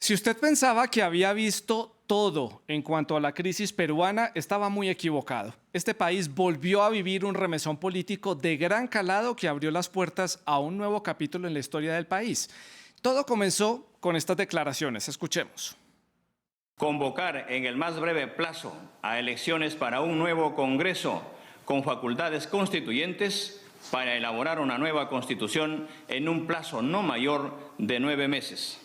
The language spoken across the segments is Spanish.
Si usted pensaba que había visto todo en cuanto a la crisis peruana, estaba muy equivocado. Este país volvió a vivir un remesón político de gran calado que abrió las puertas a un nuevo capítulo en la historia del país. Todo comenzó con estas declaraciones. Escuchemos. Convocar en el más breve plazo a elecciones para un nuevo Congreso con facultades constituyentes para elaborar una nueva Constitución en un plazo no mayor de 9 meses.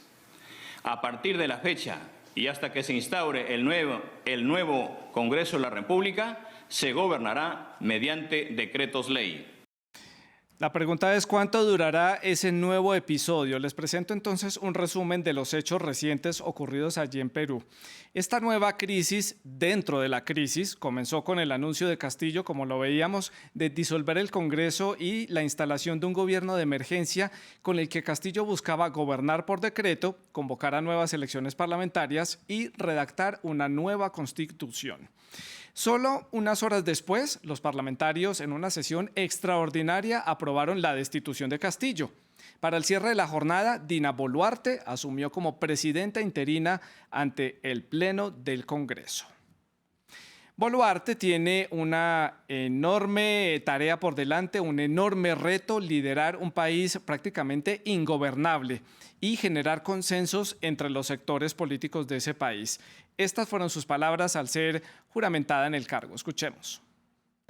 A partir de la fecha y hasta que se instaure el nuevo Congreso de la República, se gobernará mediante decretos ley. La pregunta es ¿cuánto durará ese nuevo episodio? Les presento entonces un resumen de los hechos recientes ocurridos allí en Perú. Esta nueva crisis dentro de la crisis comenzó con el anuncio de Castillo, como lo veíamos, de disolver el Congreso y la instalación de un gobierno de emergencia con el que Castillo buscaba gobernar por decreto, convocar a nuevas elecciones parlamentarias y redactar una nueva constitución. Solo unas horas después, los parlamentarios en una sesión extraordinaria aprobaron la destitución de Castillo. Para el cierre de la jornada, Dina Boluarte asumió como presidenta interina ante el Pleno del Congreso. Boluarte tiene una enorme tarea por delante, un enorme reto, liderar un país prácticamente ingobernable y generar consensos entre los sectores políticos de ese país. Estas fueron sus palabras al ser juramentada en el cargo. Escuchemos.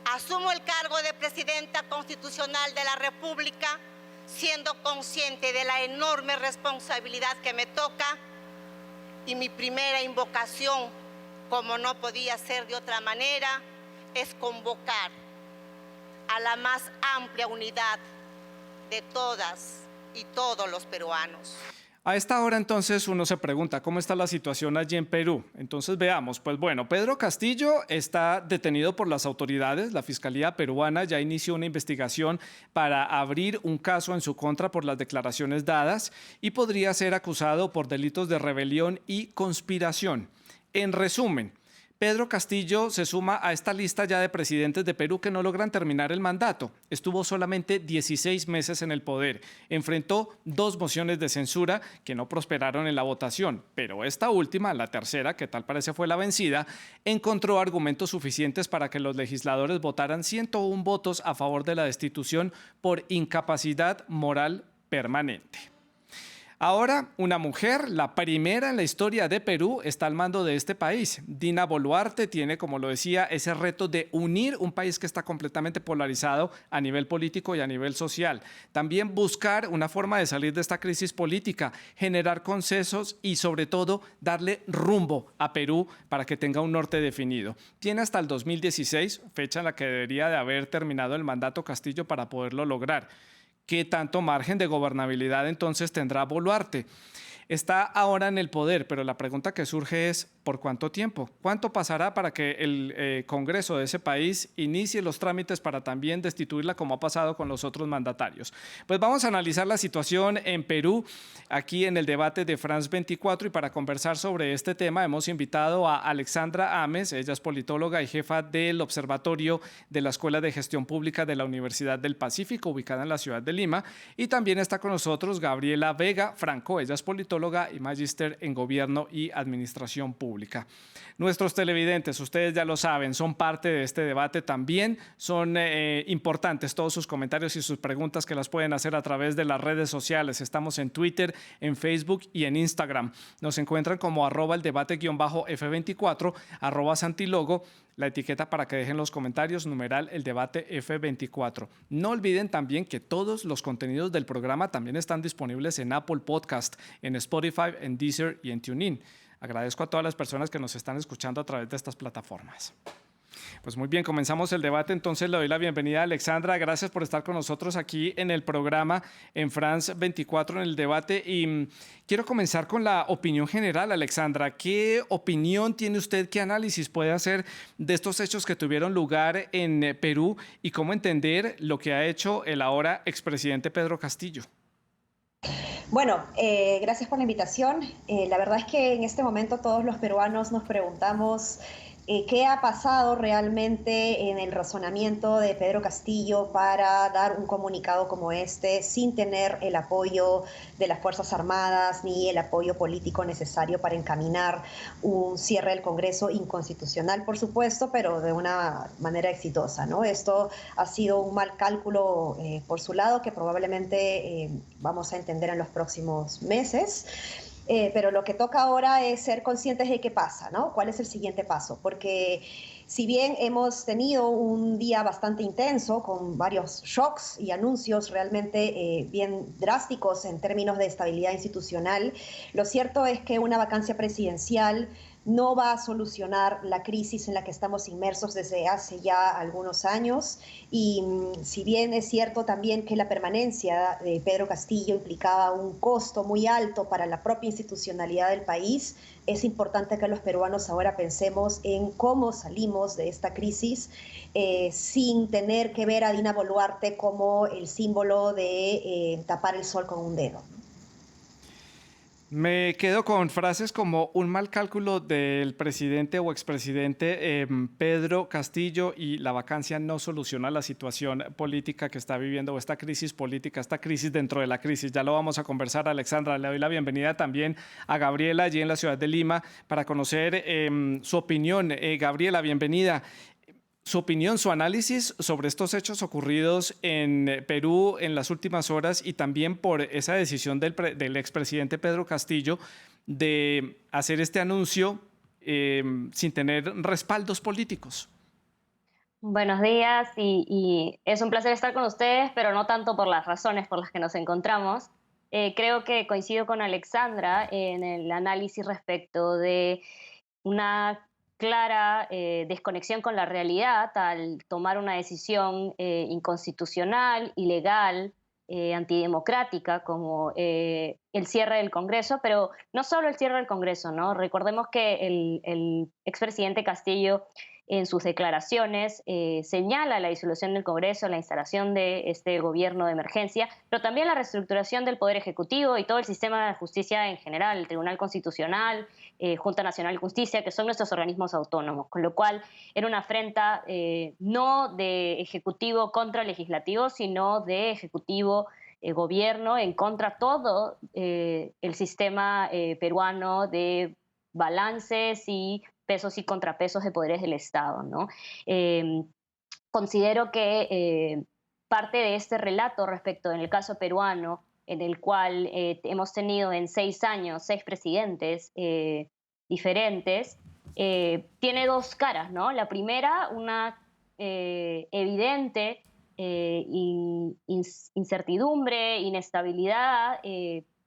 Asumo el cargo de Presidenta Constitucional de la República, siendo consciente de la enorme responsabilidad que me toca, y mi primera invocación, como no podía ser de otra manera, es convocar a la más amplia unidad de todas y todos los peruanos. A esta hora entonces uno se pregunta cómo está la situación allí en Perú. Entonces veamos, pues bueno, Pedro Castillo está detenido por las autoridades. La Fiscalía peruana ya inició una investigación para abrir un caso en su contra por las declaraciones dadas y podría ser acusado por delitos de rebelión y conspiración. En resumen, Pedro Castillo se suma a esta lista ya de presidentes de Perú que no logran terminar el mandato. Estuvo solamente 16 meses en el poder. Enfrentó 2 mociones de censura que no prosperaron en la votación, pero esta última, la tercera, que tal parece fue la vencida, encontró argumentos suficientes para que los legisladores votaran 101 votos a favor de la destitución por incapacidad moral permanente. Ahora, una mujer, la primera en la historia de Perú, está al mando de este país. Dina Boluarte tiene, como lo decía, ese reto de unir un país que está completamente polarizado a nivel político y a nivel social. También buscar una forma de salir de esta crisis política, generar consensos y, sobre todo, darle rumbo a Perú para que tenga un norte definido. Tiene hasta el 2016, fecha en la que debería de haber terminado el mandato Castillo para poderlo lograr. ¿Qué tanto margen de gobernabilidad entonces tendrá Boluarte? Está ahora en el poder, pero la pregunta que surge es ¿por cuánto tiempo? ¿Cuánto pasará para que el Congreso de ese país inicie los trámites para también destituirla como ha pasado con los otros mandatarios? Pues vamos a analizar la situación en Perú aquí en el debate de France 24 y para conversar sobre este tema hemos invitado a Alexandra Ames, ella es politóloga y jefa del Observatorio de la Escuela de Gestión Pública de la Universidad del Pacífico, ubicada en la ciudad de Lima, y también está con nosotros Gabriela Vega Franco, ella es politóloga y magíster en Gobierno y Administración Pública. Nuestros televidentes, ustedes ya lo saben, son parte de este debate también. Son importantes todos sus comentarios y sus preguntas que las pueden hacer a través de las redes sociales. Estamos en Twitter, en Facebook y en Instagram. Nos encuentran como @el_debate_F24, @Santilogo, la etiqueta para que dejen los comentarios, numeral el debate F24. No olviden también que todos los contenidos del programa también están disponibles en Apple Podcast, en Spotify, en Deezer y en TuneIn. Agradezco a todas las personas que nos están escuchando a través de estas plataformas. Pues muy bien, comenzamos el debate. Entonces le doy la bienvenida a Alexandra. Gracias por estar con nosotros aquí en el programa en France 24 en el debate. Y quiero comenzar con la opinión general, Alexandra. ¿Qué opinión tiene usted, qué análisis puede hacer de estos hechos que tuvieron lugar en Perú y cómo entender lo que ha hecho el ahora expresidente Pedro Castillo? Bueno, gracias por la invitación. La verdad es que en este momento todos los peruanos nos preguntamos ¿Qué ha pasado realmente en el razonamiento de Pedro Castillo para dar un comunicado como este sin tener el apoyo de las Fuerzas Armadas ni el apoyo político necesario para encaminar un cierre del Congreso inconstitucional, por supuesto, pero de una manera exitosa, ¿no? Esto ha sido un mal cálculo por su lado que probablemente vamos a entender en los próximos meses. Pero lo que toca ahora es ser conscientes de qué pasa, ¿no? ¿Cuál es el siguiente paso? Porque si bien hemos tenido un día bastante intenso con varios shocks y anuncios realmente bien drásticos en términos de estabilidad institucional, lo cierto es que una vacancia presidencial no va a solucionar la crisis en la que estamos inmersos desde hace ya algunos años. Y si bien es cierto también que la permanencia de Pedro Castillo implicaba un costo muy alto para la propia institucionalidad del país, es importante que los peruanos ahora pensemos en cómo salimos de esta crisis sin tener que ver a Dina Boluarte como el símbolo de tapar el sol con un dedo. Me quedo con frases como un mal cálculo del presidente o expresidente Pedro Castillo y la vacancia no soluciona la situación política que está viviendo o esta crisis política, esta crisis dentro de la crisis. Ya lo vamos a conversar, Alexandra. Le doy la bienvenida también a Gabriela allí en la ciudad de Lima para conocer su opinión. Gabriela, bienvenida. Su opinión, su análisis sobre estos hechos ocurridos en Perú en las últimas horas y también por esa decisión del expresidente Pedro Castillo de hacer este anuncio sin tener respaldos políticos. Buenos días y es un placer estar con ustedes, pero no tanto por las razones por las que nos encontramos. Creo que coincido con Alexandra en el análisis respecto de una clara desconexión con la realidad al tomar una decisión inconstitucional, ilegal, antidemocrática como el cierre del Congreso, pero no solo el cierre del Congreso, ¿no? Recordemos que el expresidente Castillo en sus declaraciones señala la disolución del Congreso, la instalación de este gobierno de emergencia, pero también la reestructuración del Poder Ejecutivo y todo el sistema de justicia en general, el Tribunal Constitucional, Junta Nacional de Justicia, que son nuestros organismos autónomos, con lo cual era una afrenta no de Ejecutivo contra Legislativo, sino de Ejecutivo gobierno en contra todo el sistema peruano de balances y pesos y contrapesos de poderes del Estado, ¿no? Considero que parte de este relato respecto en el caso peruano, en el cual hemos tenido en 6 años 6 presidentes diferentes, tiene dos caras, ¿no? La primera, una evidente incertidumbre, inestabilidad,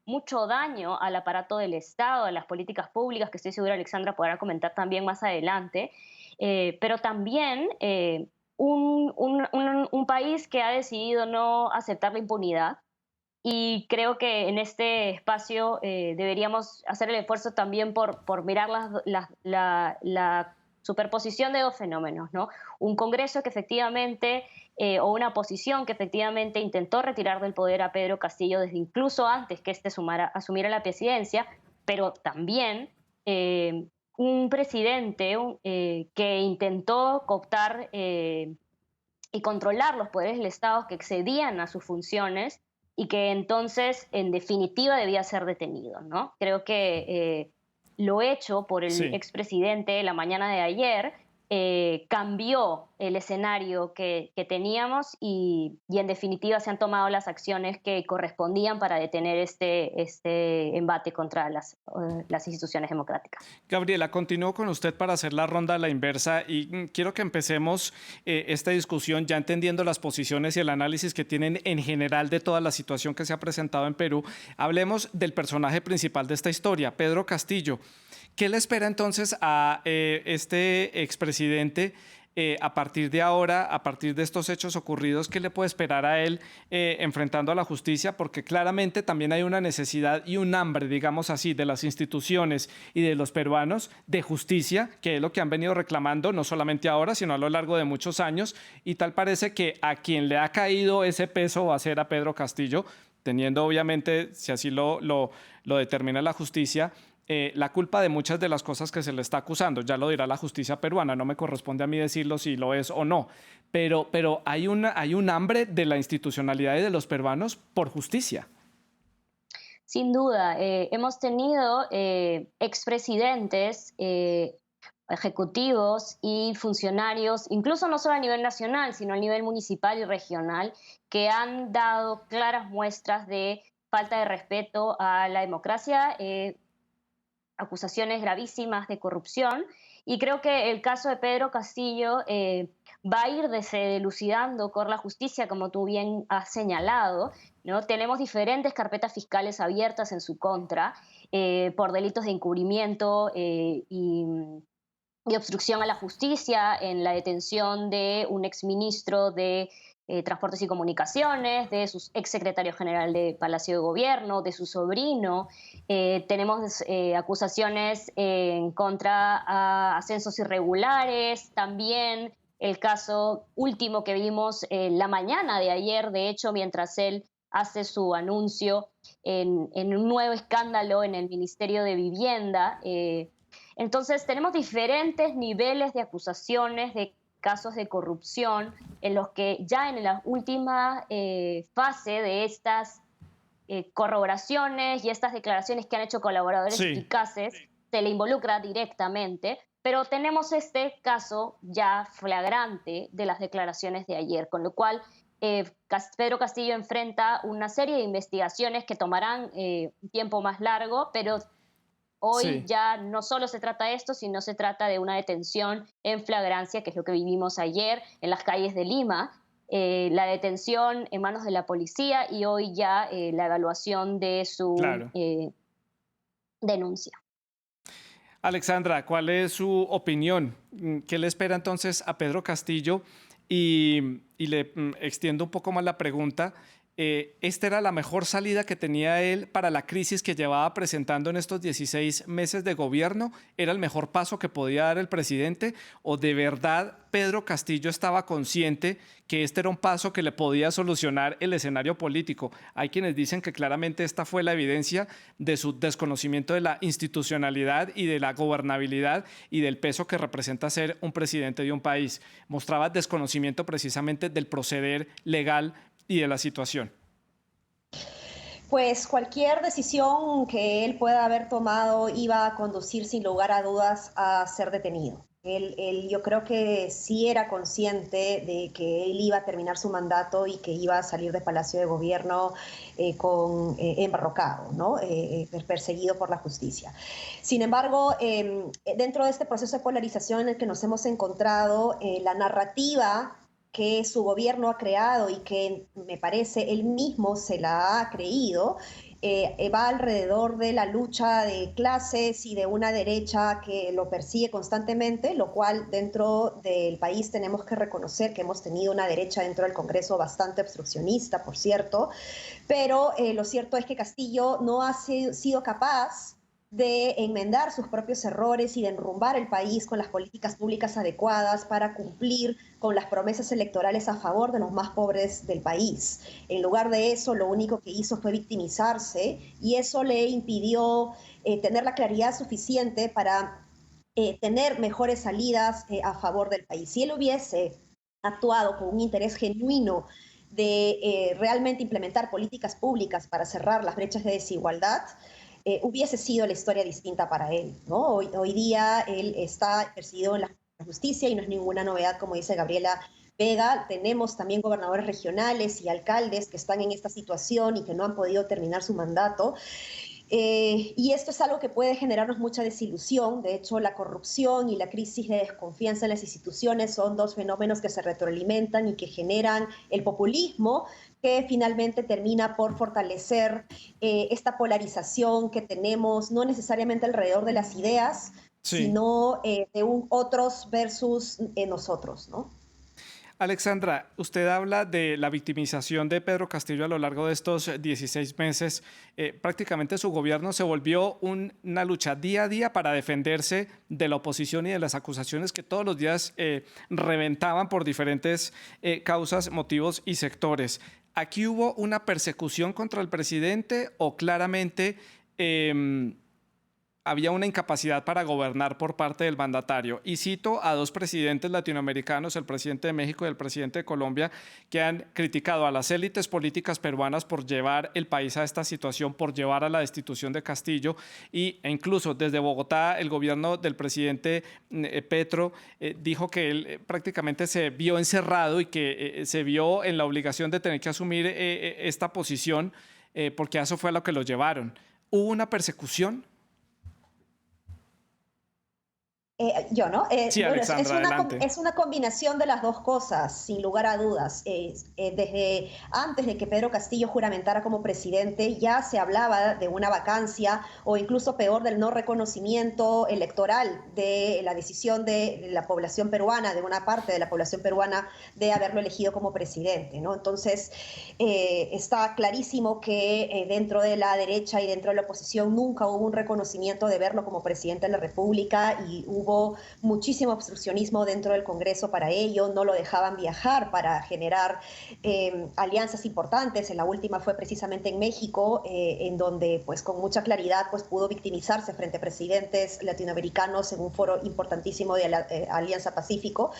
mucho daño al aparato del Estado, a las políticas públicas, que estoy segura Alexandra podrá comentar también más adelante, pero también un país que ha decidido no aceptar la impunidad. Y creo que en este espacio deberíamos hacer el esfuerzo también por mirar la superposición de dos fenómenos, ¿no? Un Congreso que efectivamente, o una oposición que efectivamente intentó retirar del poder a Pedro Castillo desde incluso antes que éste asumiera la presidencia, pero también un presidente que intentó cooptar y controlar los poderes del Estado que excedían a sus funciones y que entonces, en definitiva, debía ser detenido, ¿no? Creo que lo hecho por el expresidente la mañana de ayer cambió el escenario que teníamos y en definitiva se han tomado las acciones que correspondían para detener este embate contra las instituciones democráticas. Gabriela, continúo con usted para hacer la ronda a la inversa y quiero que empecemos esta discusión ya entendiendo las posiciones y el análisis que tienen en general de toda la situación que se ha presentado en Perú. Hablemos del personaje principal de esta historia, Pedro Castillo. ¿Qué le espera entonces a este expresidente a partir de ahora, a partir de estos hechos ocurridos? ¿Qué le puede esperar a él enfrentando a la justicia? Porque claramente también hay una necesidad y un hambre, digamos así, de las instituciones y de los peruanos de justicia, que es lo que han venido reclamando no solamente ahora, sino a lo largo de muchos años. Y tal parece que a quien le ha caído ese peso va a ser a Pedro Castillo, teniendo obviamente, si así lo determina la justicia, la culpa de muchas de las cosas que se le está acusando. Ya lo dirá la justicia peruana, no me corresponde a mí decirlo si lo es o no. Pero hay un hambre de la institucionalidad y de los peruanos por justicia. Sin duda, hemos tenido expresidentes, ejecutivos y funcionarios, incluso no solo a nivel nacional, sino a nivel municipal y regional, que han dado claras muestras de falta de respeto a la democracia, acusaciones gravísimas de corrupción. Y creo que el caso de Pedro Castillo va a ir delucidando por la justicia, como tú bien has señalado, ¿no? Tenemos diferentes carpetas fiscales abiertas en su contra por delitos de encubrimiento y obstrucción a la justicia, en la detención de un exministro de Transportes y Comunicaciones, de su exsecretario general de Palacio de Gobierno, de su sobrino. Tenemos acusaciones en contra a ascensos irregulares, también el caso último que vimos la mañana de ayer, de hecho, mientras él hace su anuncio en un nuevo escándalo en el Ministerio de Vivienda. Entonces, tenemos diferentes niveles de acusaciones, de casos de corrupción, en los que ya en la última fase de estas corroboraciones y estas declaraciones que han hecho colaboradores eficaces, se le involucra directamente, pero tenemos este caso ya flagrante de las declaraciones de ayer, con lo cual Pedro Castillo enfrenta una serie de investigaciones que tomarán un tiempo más largo, pero hoy ya no solo se trata de esto, sino se trata de una detención en flagrancia, que es lo que vivimos ayer en las calles de Lima, la detención en manos de la policía y hoy ya la evaluación de su denuncia. Alexandra, ¿cuál es su opinión? ¿Qué le espera entonces a Pedro Castillo? Y le extiendo un poco más la pregunta. ¿Esta era la mejor salida que tenía él para la crisis que llevaba presentando en estos 16 meses de gobierno? ¿Era el mejor paso que podía dar el presidente? ¿O de verdad Pedro Castillo estaba consciente que este era un paso que le podía solucionar el escenario político? Hay quienes dicen que claramente esta fue la evidencia de su desconocimiento de la institucionalidad y de la gobernabilidad y del peso que representa ser un presidente de un país. Mostraba desconocimiento precisamente del proceder legal y de la situación. Pues cualquier decisión que él pueda haber tomado iba a conducir sin lugar a dudas a ser detenido. Yo creo que sí era consciente de que él iba a terminar su mandato y que iba a salir del Palacio de Gobierno embarrocado, ¿no? Perseguido por la justicia. Sin embargo, dentro de este proceso de polarización en el que nos hemos encontrado, la narrativa que su gobierno ha creado y que me parece él mismo se la ha creído, va alrededor de la lucha de clases y de una derecha que lo persigue constantemente, lo cual dentro del país tenemos que reconocer que hemos tenido una derecha dentro del Congreso bastante obstruccionista, por cierto, pero lo cierto es que Castillo no ha sido capaz de enmendar sus propios errores y de enrumbar el país con las políticas públicas adecuadas para cumplir con las promesas electorales a favor de los más pobres del país. En lugar de eso, lo único que hizo fue victimizarse y eso le impidió tener la claridad suficiente para tener mejores salidas a favor del país. Si él hubiese actuado con un interés genuino de realmente implementar políticas públicas para cerrar las brechas de desigualdad, hubiese sido la historia distinta para él, ¿no? Hoy día él está perseguido en la justicia y no es ninguna novedad, como dice Gabriela Vega. Tenemos también gobernadores regionales y alcaldes que están en esta situación y que no han podido terminar su mandato. Y esto es algo que puede generarnos mucha desilusión. De hecho, la corrupción y la crisis de desconfianza en las instituciones son dos fenómenos que se retroalimentan y que generan el populismo, que finalmente termina por fortalecer esta polarización que tenemos, no necesariamente alrededor de las ideas, sino de otros versus nosotros, ¿no? Alexandra, usted habla de la victimización de Pedro Castillo a lo largo de estos 16 meses. Prácticamente su gobierno se volvió una lucha día a día para defenderse de la oposición y de las acusaciones que todos los días reventaban por diferentes causas, motivos y sectores. ¿Aquí hubo una persecución contra el presidente o claramente había una incapacidad para gobernar por parte del mandatario. Y cito a dos presidentes latinoamericanos, el presidente de México y el presidente de Colombia, que han criticado a las élites políticas peruanas por llevar el país a esta situación, por llevar a la destitución de Castillo, e incluso desde Bogotá el gobierno del presidente Petro dijo que él prácticamente se vio encerrado y que se vio en la obligación de tener que asumir esta posición porque eso fue a lo que lo llevaron. ¿Hubo una persecución? Yo, ¿no? Sí, Bueno, Alexandra, adelante. es una combinación de las dos cosas, sin lugar a dudas. Desde antes de que Pedro Castillo juramentara como presidente, ya se hablaba de una vacancia o incluso peor del no reconocimiento electoral de la decisión de la población peruana, de una parte de la población peruana, de haberlo elegido como presidente, ¿no? Entonces, está clarísimo que dentro de la derecha y dentro de la oposición nunca hubo un reconocimiento de verlo como presidente de la República y hubo muchísimo obstruccionismo dentro del Congreso para ello, no lo dejaban viajar para generar alianzas importantes. En la última fue precisamente en México, en donde pues con mucha claridad pues pudo victimizarse frente a presidentes latinoamericanos en un foro importantísimo de la Alianza Pacífico.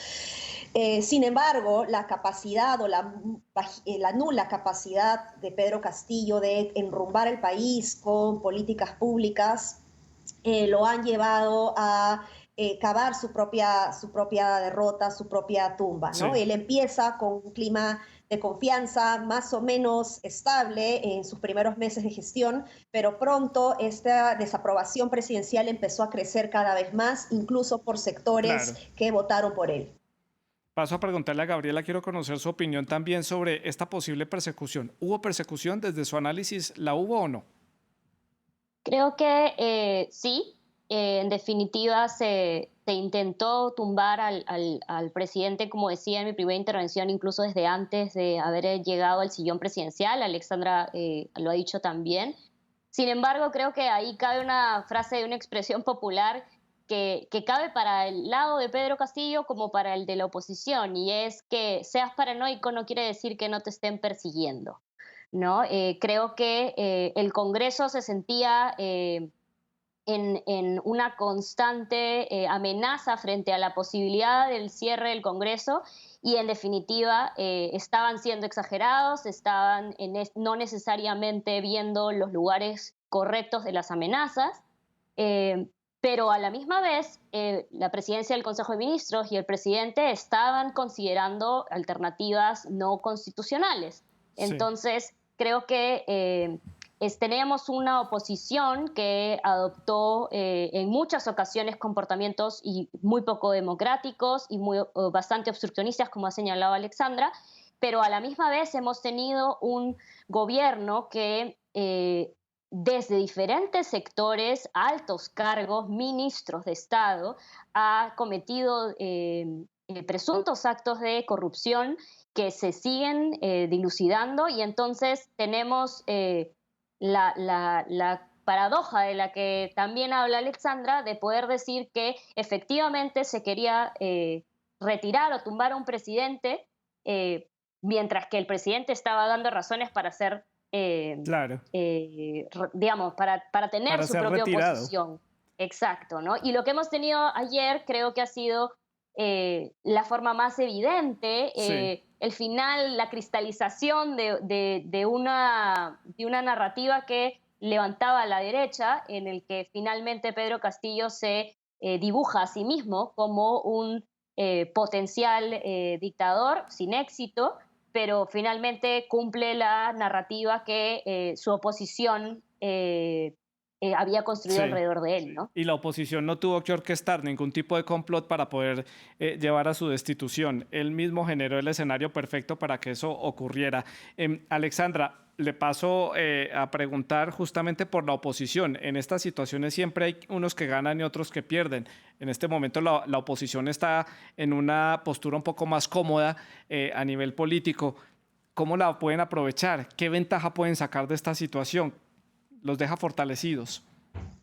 Sin embargo, la capacidad o la nula capacidad de Pedro Castillo de enrumbar el país con políticas públicas lo han llevado a cavar su propia derrota, su propia tumba, ¿no? Sí. Él empieza con un clima de confianza más o menos estable en sus primeros meses de gestión, pero pronto esta desaprobación presidencial empezó a crecer cada vez más, incluso por sectores que votaron por él. Paso a preguntarle a Gabriela, quiero conocer su opinión también sobre esta posible persecución. ¿Hubo persecución? Desde su análisis, ¿la hubo o no? Creo que sí. En definitiva, se intentó tumbar al presidente, como decía en mi primera intervención, incluso desde antes de haber llegado al sillón presidencial. Alexandra lo ha dicho también. Sin embargo, creo que ahí cabe una frase de una expresión popular que cabe para el lado de Pedro Castillo como para el de la oposición, y es que seas paranoico no quiere decir que no te estén persiguiendo, ¿no? Creo que el Congreso se sentía en una constante amenaza frente a la posibilidad del cierre del Congreso y en definitiva estaban siendo exagerados, estaban no necesariamente viendo los lugares correctos de las amenazas, pero a la misma vez la presidencia del Consejo de Ministros y el presidente estaban considerando alternativas no constitucionales. Entonces, creo que tenemos una oposición que adoptó en muchas ocasiones comportamientos muy poco democráticos y bastante obstruccionistas, como ha señalado Alexandra, pero a la misma vez hemos tenido un gobierno que desde diferentes sectores, altos cargos, ministros de Estado, ha cometido presuntos actos de corrupción que se siguen dilucidando, y entonces tenemos la paradoja de la que también habla Alexandra, de poder decir que efectivamente se quería retirar o tumbar a un presidente, mientras que el presidente estaba dando razones para hacer, digamos, para tener para su propia oposición. Exacto, ¿no? Y lo que hemos tenido ayer creo que ha sido la forma más evidente, el final, la cristalización de una narrativa que levantaba a la derecha, en el que finalmente Pedro Castillo se dibuja a sí mismo como un potencial dictador sin éxito, pero finalmente cumple la narrativa que su oposición había construido alrededor de él, ¿no? Y la oposición no tuvo que orquestar ningún tipo de complot para poder llevar a su destitución. Él mismo generó el escenario perfecto para que eso ocurriera. Alexandra, le paso a preguntar justamente por la oposición. En estas situaciones siempre hay unos que ganan y otros que pierden. En este momento la oposición está en una postura un poco más cómoda a nivel político. ¿Cómo la pueden aprovechar? ¿Qué ventaja pueden sacar de esta situación? ¿Los deja fortalecidos?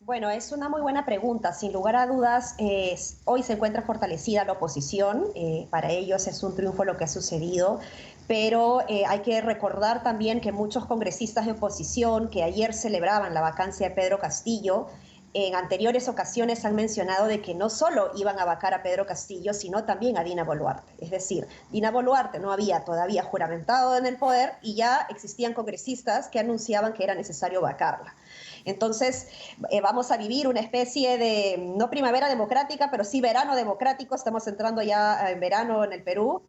Bueno, es una muy buena pregunta. Sin lugar a dudas, hoy se encuentra fortalecida la oposición. Para ellos es un triunfo lo que ha sucedido. Pero hay que recordar también que muchos congresistas de oposición que ayer celebraban la vacancia de Pedro Castillo en anteriores ocasiones han mencionado de que no solo iban a vacar a Pedro Castillo, sino también a Dina Boluarte. Es decir, Dina Boluarte no había todavía juramentado en el poder y ya existían congresistas que anunciaban que era necesario vacarla. Entonces, vamos a vivir una especie de, no primavera democrática, pero sí verano democrático. Estamos entrando ya en verano en el Perú.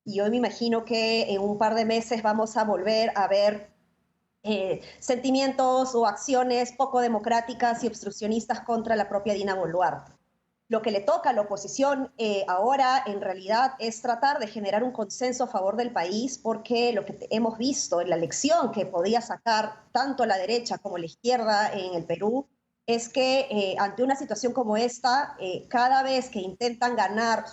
Yo me imagino que en un par de meses vamos a volver a ver sentimientos o acciones poco democráticas y obstruccionistas contra la propia Dina Boluarte. Lo que le toca a la oposición ahora en realidad es tratar de generar un consenso a favor del país, porque lo que hemos visto en la lección que podía sacar tanto la derecha como la izquierda en el Perú es que ante una situación como esta, cada vez que intentan ganar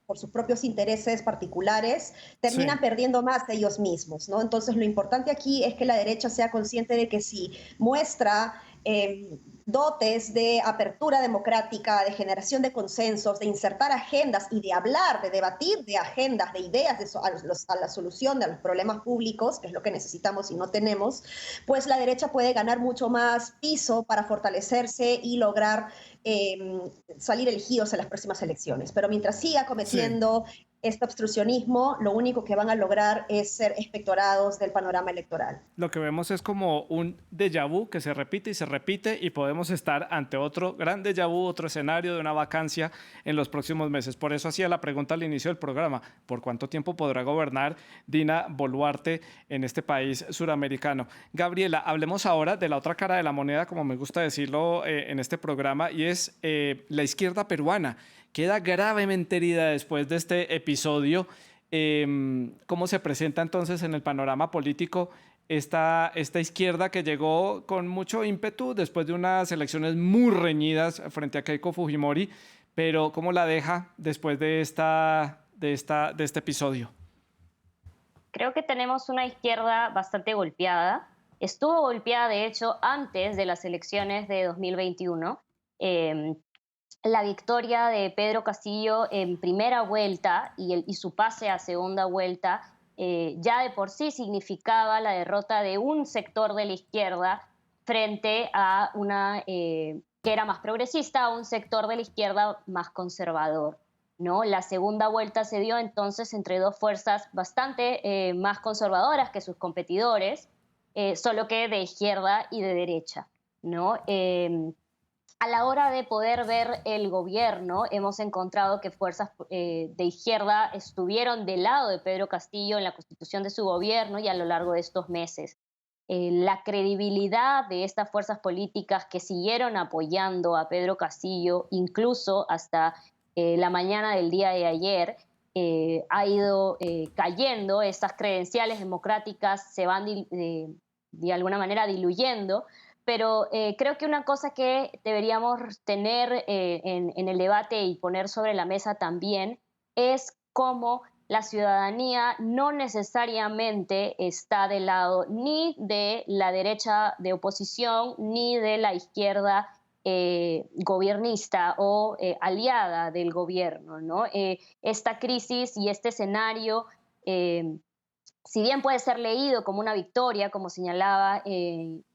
por sus propios intereses particulares, terminan perdiendo más de ellos mismos, ¿no? Entonces, lo importante aquí es que la derecha sea consciente de que si muestra dotes de apertura democrática, de generación de consensos, de insertar agendas y de hablar, de debatir de agendas, de ideas a la solución de los problemas públicos, que es lo que necesitamos y no tenemos, pues la derecha puede ganar mucho más piso para fortalecerse y lograr salir elegidos en las próximas elecciones. Pero mientras siga cometiendo este obstruccionismo, lo único que van a lograr es ser espectorados del panorama electoral. Lo que vemos es como un déjà vu que se repite y podemos estar ante otro gran déjà vu, otro escenario de una vacancia en los próximos meses. Por eso hacía la pregunta al inicio del programa: ¿por cuánto tiempo podrá gobernar Dina Boluarte en este país suramericano? Gabriela, hablemos ahora de la otra cara de la moneda, como me gusta decirlo en este programa, y es la izquierda peruana. Queda gravemente herida después de este episodio. ¿Cómo se presenta entonces en el panorama político esta izquierda que llegó con mucho ímpetu después de unas elecciones muy reñidas frente a Keiko Fujimori? Pero ¿cómo la deja después de este episodio? Creo que tenemos una izquierda bastante golpeada. Estuvo golpeada, de hecho, antes de las elecciones de 2021. La victoria de Pedro Castillo en primera vuelta y su pase a segunda vuelta ya de por sí significaba la derrota de un sector de la izquierda frente a una que era más progresista, a un sector de la izquierda más conservador, ¿no? La segunda vuelta se dio entonces entre dos fuerzas bastante más conservadoras que sus competidores, solo que de izquierda y de derecha, ¿no? A la hora de poder ver el gobierno, hemos encontrado que fuerzas de izquierda estuvieron del lado de Pedro Castillo en la constitución de su gobierno y a lo largo de estos meses. La credibilidad de estas fuerzas políticas que siguieron apoyando a Pedro Castillo, incluso hasta la mañana del día de ayer, ha ido cayendo. Estas credenciales democráticas se van de alguna manera diluyendo. Pero creo que una cosa que deberíamos tener en el debate y poner sobre la mesa también es cómo la ciudadanía no necesariamente está del lado ni de la derecha de oposición ni de la izquierda gobernista o aliada del gobierno, ¿no? Esta crisis y este escenario, si bien puede ser leído como una victoria, como señalaba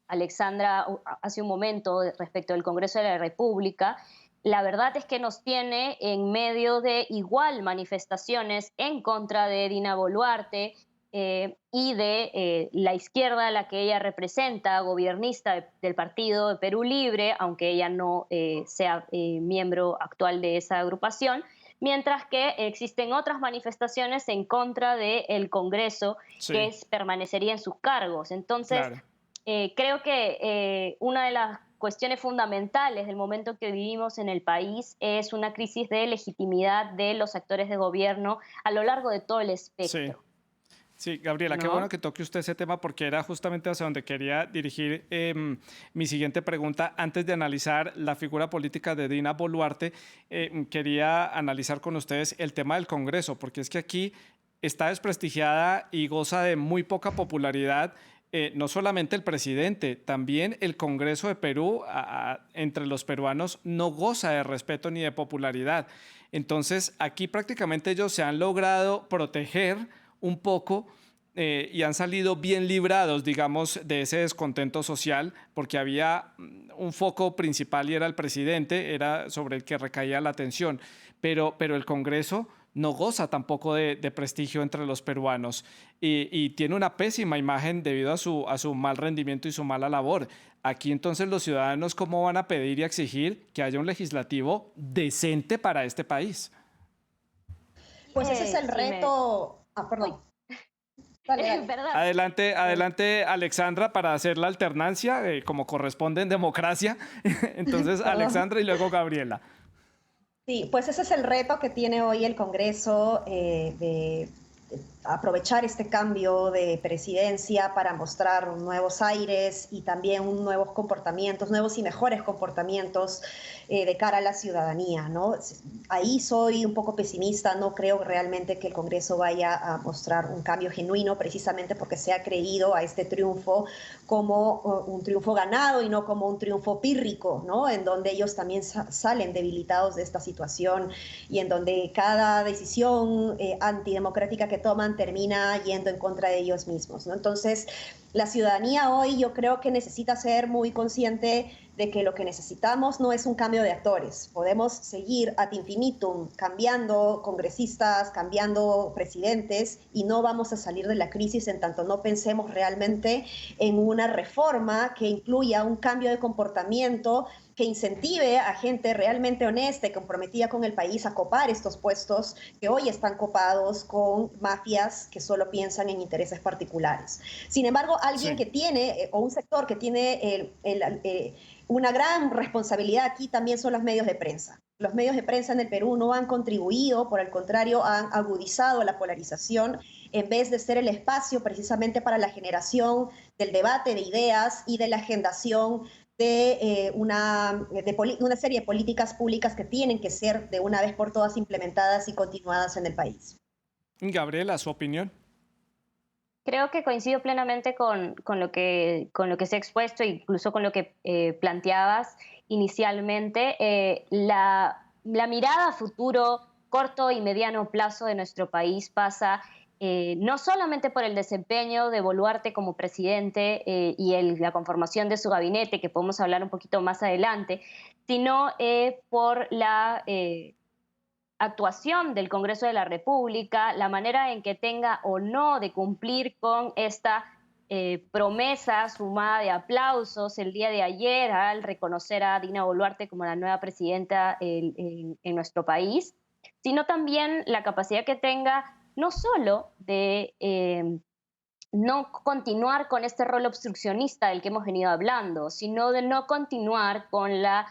Alexandra hace un momento respecto del Congreso de la República, la verdad es que nos tiene en medio de igual manifestaciones en contra de Dina Boluarte y de la izquierda a la que ella representa, gobernista del partido de Perú Libre, aunque ella no sea miembro actual de esa agrupación, mientras que existen otras manifestaciones en contra del Congreso que permanecería en sus cargos. Entonces, creo que una de las cuestiones fundamentales del momento que vivimos en el país es una crisis de legitimidad de los actores de gobierno a lo largo de todo el espectro. Sí, Gabriela, qué bueno que toque usted ese tema, porque era justamente hacia donde quería dirigir mi siguiente pregunta. Antes de analizar la figura política de Dina Boluarte, quería analizar con ustedes el tema del Congreso, porque es que aquí está desprestigiada y goza de muy poca popularidad. No solamente el presidente, también el Congreso de Perú, entre los peruanos, no goza de respeto ni de popularidad. Entonces, aquí prácticamente ellos se han logrado proteger un poco y han salido bien librados, digamos, de ese descontento social, porque había un foco principal y era el presidente, era sobre el que recaía la atención, pero el Congreso no goza tampoco de prestigio entre los peruanos y tiene una pésima imagen debido a su mal rendimiento y su mala labor. Aquí entonces los ciudadanos, ¿cómo van a pedir y exigir que haya un legislativo decente para este país? Pues ese es el reto. Perdón. Dale, dale. Adelante, Alexandra, para hacer la alternancia, como corresponde en democracia. Entonces, Alexandra y luego Gabriela. Sí, pues ese es el reto que tiene hoy el Congreso de aprovechar este cambio de presidencia para mostrar nuevos aires y también nuevos comportamientos, nuevos y mejores comportamientos de cara a la ciudadanía, ¿no? Ahí soy un poco pesimista, no creo realmente que el Congreso vaya a mostrar un cambio genuino, precisamente porque se ha creído a este triunfo como un triunfo ganado y no como un triunfo pírrico, ¿no? En donde ellos también salen debilitados de esta situación y en donde cada decisión antidemocrática que toman termina yendo en contra de ellos mismos, ¿no? Entonces, la ciudadanía hoy yo creo que necesita ser muy consciente de que lo que necesitamos no es un cambio de actores. Podemos seguir ad infinitum cambiando congresistas, cambiando presidentes y no vamos a salir de la crisis en tanto no pensemos realmente en una reforma que incluya un cambio de comportamiento que incentive a gente realmente honesta y comprometida con el país a copar estos puestos que hoy están copados con mafias que solo piensan en intereses particulares. Sin embargo, alguien que tiene, o un sector que tiene una gran responsabilidad aquí también son los medios de prensa. Los medios de prensa en el Perú no han contribuido, por el contrario, han agudizado la polarización en vez de ser el espacio precisamente para la generación del debate de ideas y de la agendación de una serie de políticas públicas que tienen que ser de una vez por todas implementadas y continuadas en el país. Gabriela, ¿su opinión? Creo que coincido plenamente con lo que se ha expuesto, incluso con lo que planteabas inicialmente. La mirada a futuro, corto y mediano plazo de nuestro país pasa no solamente por el desempeño de Boluarte como presidente y la conformación de su gabinete, que podemos hablar un poquito más adelante, sino por la actuación del Congreso de la República, la manera en que tenga o no de cumplir con esta promesa sumada de aplausos el día de ayer al reconocer a Dina Boluarte como la nueva presidenta en nuestro país, sino también la capacidad que tenga no solo de no continuar con este rol obstruccionista del que hemos venido hablando, sino de no continuar con la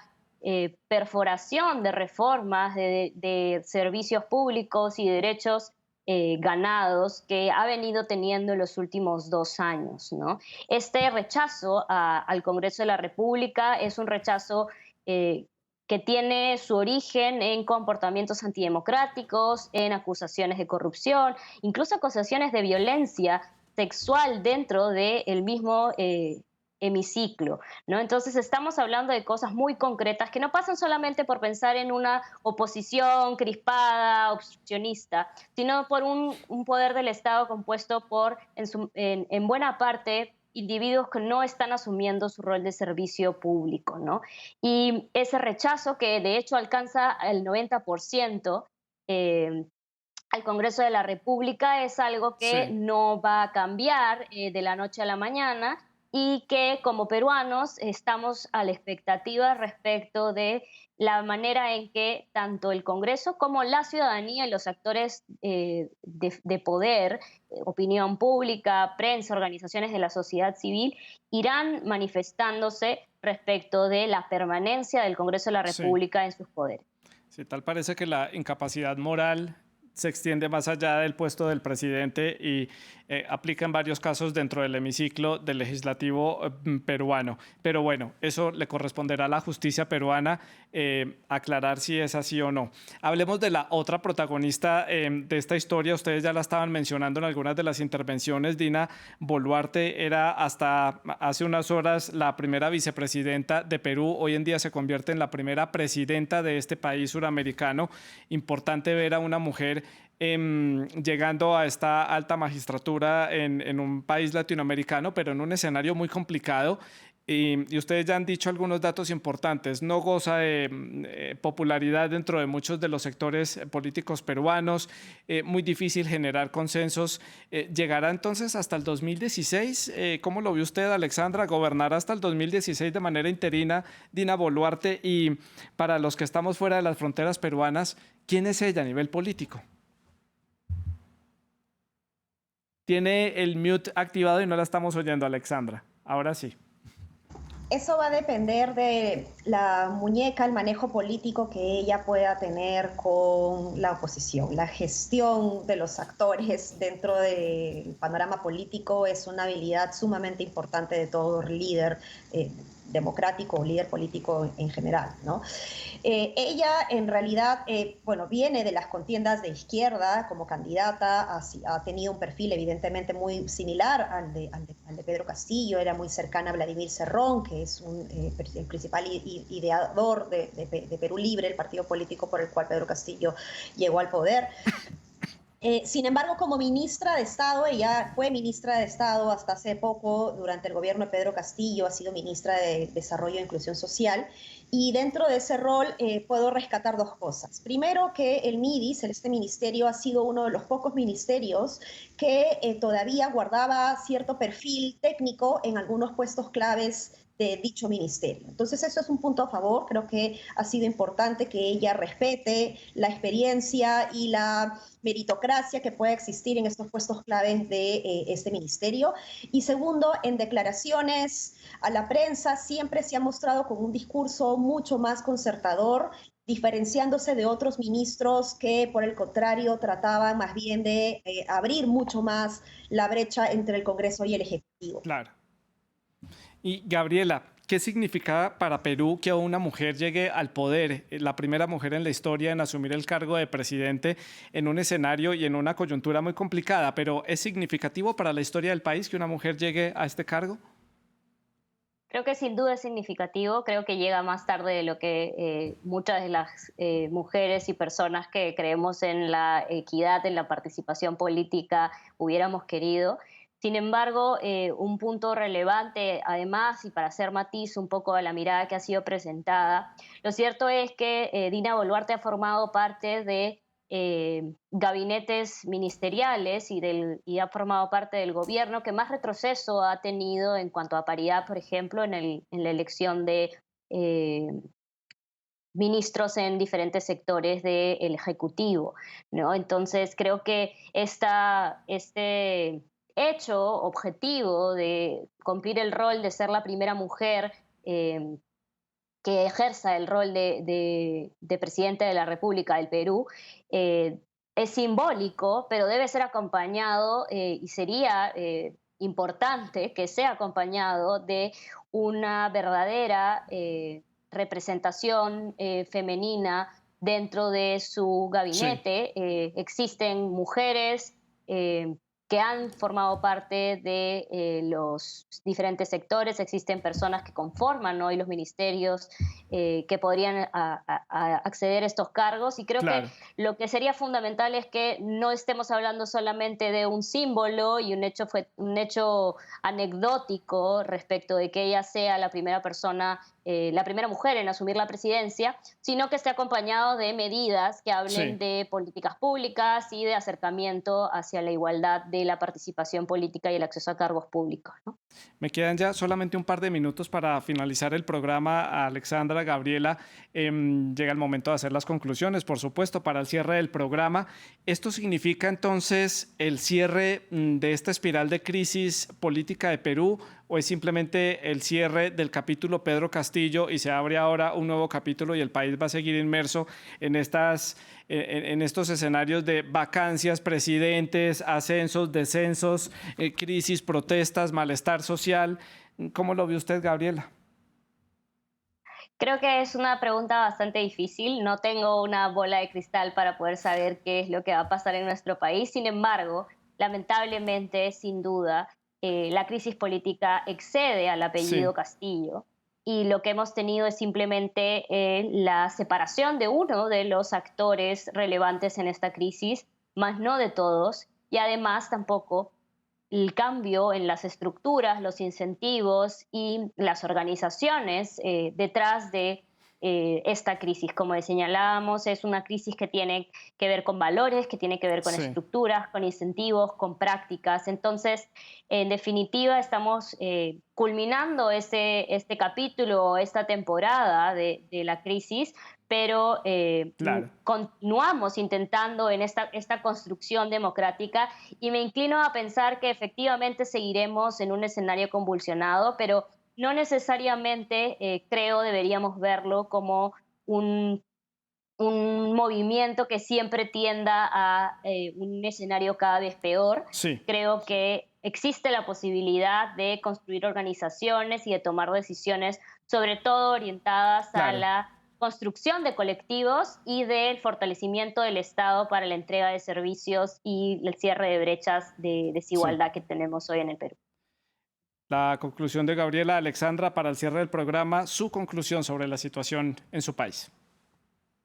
perforación de reformas de servicios públicos y derechos ganados que ha venido teniendo en los últimos 2 años, ¿no? Este rechazo al Congreso de la República es un rechazo que tiene su origen en comportamientos antidemocráticos, en acusaciones de corrupción, incluso acusaciones de violencia sexual dentro del mismo hemiciclo, ¿no? Entonces estamos hablando de cosas muy concretas que no pasan solamente por pensar en una oposición crispada, obstruccionista, sino por un poder del Estado compuesto por, en buena parte, individuos que no están asumiendo su rol de servicio público, ¿no? Y ese rechazo, que de hecho alcanza el 90%, al Congreso de la República, es algo que no va a cambiar de la noche a la mañana y que como peruanos estamos a la expectativa respecto de la manera en que tanto el Congreso como la ciudadanía y los actores de poder, opinión pública, prensa, organizaciones de la sociedad civil, irán manifestándose respecto de la permanencia del Congreso de la República en sus poderes. Sí, tal parece que la incapacidad moral se extiende más allá del puesto del presidente y aplica en varios casos dentro del hemiciclo del legislativo peruano. Pero bueno, eso le corresponderá a la justicia peruana aclarar si es así o no. Hablemos de la otra protagonista de esta historia. Ustedes ya la estaban mencionando en algunas de las intervenciones. Dina Boluarte era hasta hace unas horas la primera vicepresidenta de Perú. Hoy en día se convierte en la primera presidenta de este país suramericano. Importante ver a una mujer llegando a esta alta magistratura en un país latinoamericano, pero en un escenario muy complicado. Y ustedes ya han dicho algunos datos importantes. No goza de popularidad dentro de muchos de los sectores políticos peruanos. Muy difícil generar consensos. ¿Llegará entonces hasta el 2016? ¿Cómo lo ve usted, Alexandra? ¿Gobernará hasta el 2016 de manera interina Dina Boluarte? Y para los que estamos fuera de las fronteras peruanas, ¿quién es ella a nivel político? Tiene el mute activado y no la estamos oyendo, Alexandra. Ahora sí. Eso va a depender de la muñeca, el manejo político que ella pueda tener con la oposición. La gestión de los actores dentro del panorama político es una habilidad sumamente importante de todo líder democrático o líder político en general, ¿no? Ella en realidad, bueno, viene de las contiendas de izquierda como candidata, ha tenido un perfil evidentemente muy similar al de Pedro Castillo, era muy cercana a Vladimir Cerrón, que es el principal ideador de Perú Libre, el partido político por el cual Pedro Castillo llegó al poder. Sin embargo, como ministra de Estado, ella fue ministra de Estado hasta hace poco, durante el gobierno de Pedro Castillo, ha sido ministra de Desarrollo e Inclusión Social, y dentro de ese rol puedo rescatar dos cosas. Primero, que el MIDIS, este ministerio, ha sido uno de los pocos ministerios que todavía guardaba cierto perfil técnico en algunos puestos claves de dicho ministerio. Entonces eso es un punto a favor. Creo que ha sido importante que ella respete la experiencia y la meritocracia que pueda existir en estos puestos claves de este ministerio. Y segundo, en declaraciones a la prensa siempre se ha mostrado con un discurso mucho más concertador, diferenciándose de otros ministros que, por el contrario, trataban más bien de abrir mucho más la brecha entre el Congreso y el Ejecutivo. Claro. Y Gabriela, ¿qué significa para Perú que una mujer llegue al poder, la primera mujer en la historia en asumir el cargo de presidente en un escenario y en una coyuntura muy complicada? Pero ¿es significativo para la historia del país que una mujer llegue a este cargo? Creo que sin duda es significativo, creo que llega más tarde de lo que muchas de las mujeres y personas que creemos en la equidad, en la participación política hubiéramos querido. Sin embargo, un punto relevante, además, y para hacer matiz un poco a la mirada que ha sido presentada, lo cierto es que Dina Boluarte ha formado parte de gabinetes ministeriales y ha formado parte del gobierno que más retroceso ha tenido en cuanto a paridad, por ejemplo, en la elección de ministros en diferentes sectores del Ejecutivo, ¿no? Entonces, creo que este hecho objetivo de cumplir el rol de ser la primera mujer que ejerza el rol de presidente de la República del Perú, es simbólico, pero debe ser acompañado y sería importante que sea acompañado de una verdadera representación femenina dentro de su gabinete. Sí. Existen mujeres que han formado parte de los diferentes sectores, existen personas que conforman hoy los ministerios que podrían acceder a estos cargos, y creo que lo que sería fundamental es que no estemos hablando solamente de un símbolo y un hecho anecdótico respecto de que ella sea la primera persona, la primera mujer en asumir la presidencia, sino que esté acompañado de medidas que hablen de políticas públicas y de acercamiento hacia la igualdad de la participación política y el acceso a cargos públicos, ¿no? Me quedan ya solamente un par de minutos para finalizar el programa. Alexandra, Gabriela, llega el momento de hacer las conclusiones, por supuesto, para el cierre del programa. ¿Esto significa entonces el cierre de esta espiral de crisis política de Perú, o es simplemente el cierre del capítulo Pedro Castillo y se abre ahora un nuevo capítulo y el país va a seguir inmerso en estos escenarios de vacancias, presidentes, ascensos, descensos, crisis, protestas, malestar social? ¿Cómo lo ve usted, Gabriela? Creo que es una pregunta bastante difícil. No tengo una bola de cristal para poder saber qué es lo que va a pasar en nuestro país. Sin embargo, lamentablemente, sin duda, la crisis política excede al apellido Castillo, y lo que hemos tenido es simplemente la separación de uno de los actores relevantes en esta crisis, más no de todos, y además tampoco el cambio en las estructuras, los incentivos y las organizaciones detrás de esta crisis. Como señalábamos, es una crisis que tiene que ver con valores, que tiene que ver con Sí, estructuras, con incentivos, con prácticas. Entonces, en definitiva, estamos culminando este capítulo, esta temporada de la crisis, pero claro. continuamos intentando en esta construcción democrática, y me inclino a pensar que efectivamente seguiremos en un escenario convulsionado, pero no necesariamente creo deberíamos verlo como un, un movimiento que siempre tienda a un escenario cada vez peor. Sí, Creo que existe la posibilidad de construir organizaciones y de tomar decisiones, sobre todo orientadas a claro. la construcción de colectivos y del fortalecimiento del Estado para la entrega de servicios y el cierre de brechas de Sí. desigualdad que tenemos hoy en el Perú. La conclusión de Gabriela. Alexandra, para el cierre del programa, su conclusión sobre la situación en su país.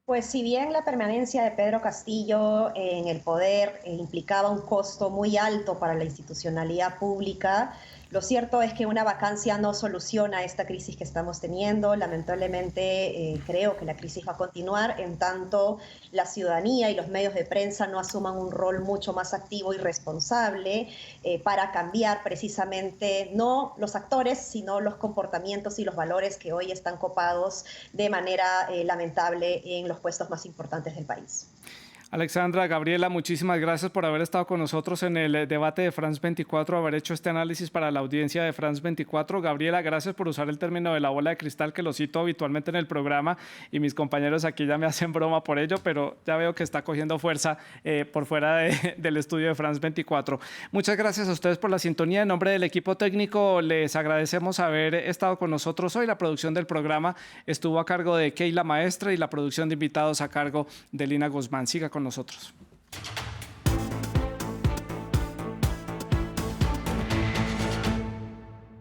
Pues si bien la permanencia de Pedro Castillo en el poder implicaba un costo muy alto para la institucionalidad pública, lo cierto es que una vacancia no soluciona esta crisis que estamos teniendo. Lamentablemente creo que la crisis va a continuar en tanto la ciudadanía y los medios de prensa no asuman un rol mucho más activo y responsable para cambiar precisamente no los actores, sino los comportamientos y los valores que hoy están copados de manera lamentable en los puestos más importantes del país. Alexandra, Gabriela, muchísimas gracias por haber estado con nosotros en el debate de France 24, haber hecho este análisis para la audiencia de France 24. Gabriela, gracias por usar el término de la bola de cristal, que lo cito habitualmente en el programa, y mis compañeros aquí ya me hacen broma por ello, pero ya veo que está cogiendo fuerza por fuera del estudio de France 24. Muchas gracias a ustedes por la sintonía. En nombre del equipo técnico les agradecemos haber estado con nosotros hoy. La producción del programa estuvo a cargo de Keila Maestre y la producción de invitados a cargo de Lina Guzmán. Siga con nosotros.